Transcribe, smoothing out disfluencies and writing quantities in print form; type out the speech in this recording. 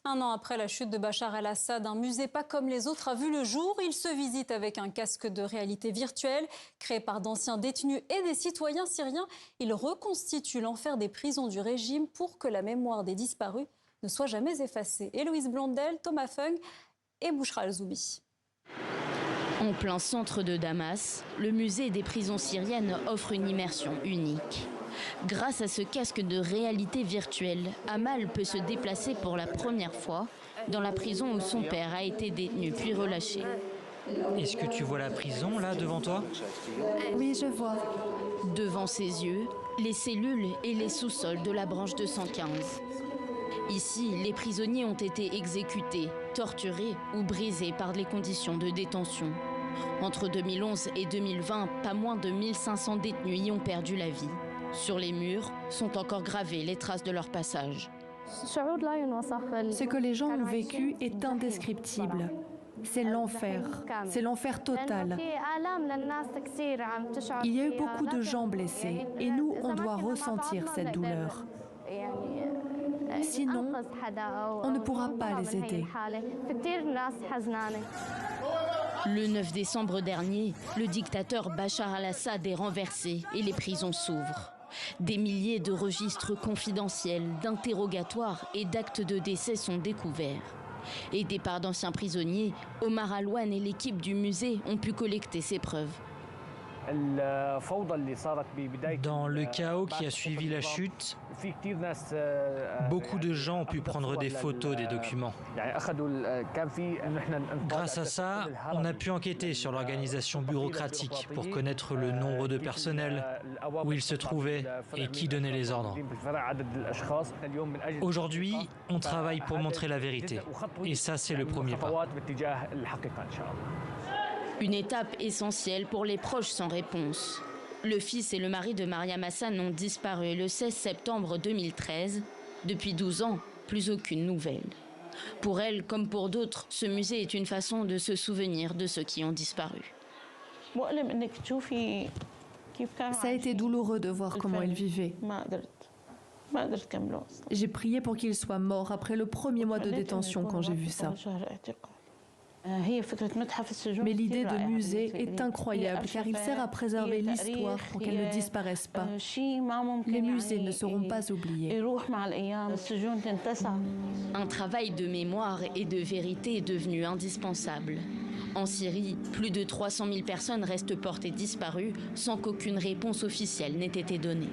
Un an après la chute de Bachar el-Assad, un musée pas comme les autres a vu le jour. Il se visite avec un casque de réalité virtuelle. Créé par d'anciens détenus et des citoyens syriens, il reconstitue l'enfer des prisons du régime pour que la mémoire des disparus ne soit jamais effacée. Héloïse Blondel, Thomas Fung et Bouchra Al-Zoubi. En plein centre de Damas, le musée des prisons syriennes offre une immersion unique. Grâce à ce casque de réalité virtuelle, Amal peut se déplacer pour la première fois dans la prison où son père a été détenu puis relâché. Est-ce que tu vois la prison là devant toi? Oui, je vois. Devant ses yeux, les cellules et les sous-sols de la branche 215. Ici, les prisonniers ont été exécutés, torturés ou brisés par les conditions de détention. Entre 2011 et 2020, pas moins de 1500 détenus y ont perdu la vie. Sur les murs sont encore gravées les traces de leur passage. Ce que les gens ont vécu est indescriptible. C'est l'enfer total. Il y a eu beaucoup de gens blessés et nous, on doit ressentir cette douleur. Sinon, on ne pourra pas les aider. Le 9 décembre dernier, le dictateur Bachar el-Assad est renversé et les prisons s'ouvrent. Des milliers de registres confidentiels, d'interrogatoires et d'actes de décès sont découverts. Aidés par d'anciens prisonniers, Omar Alouane et l'équipe du musée ont pu collecter ces preuves. Dans le chaos qui a suivi la chute, beaucoup de gens ont pu prendre des photos des documents. Grâce à ça, on a pu enquêter sur l'organisation bureaucratique pour connaître le nombre de personnels, où ils se trouvaient et qui donnait les ordres. Aujourd'hui, on travaille pour montrer la vérité. Et ça, c'est le premier pas. Une étape essentielle pour les proches sans réponse. Le fils et le mari de Mariam Hassan ont disparu le 16 septembre 2013. Depuis 12 ans, plus aucune nouvelle. Pour elle, comme pour d'autres, ce musée est une façon de se souvenir de ceux qui ont disparu. Ça a été douloureux de voir comment il vivait. J'ai prié pour qu'il soit mort après le premier mois de détention quand j'ai vu ça. Mais l'idée de musée est incroyable car il sert à préserver l'histoire pour qu'elle ne disparaisse pas. Les musées ne seront pas oubliés. Un travail de mémoire et de vérité est devenu indispensable. En Syrie, plus de 300 000 personnes restent portées disparues sans qu'aucune réponse officielle n'ait été donnée.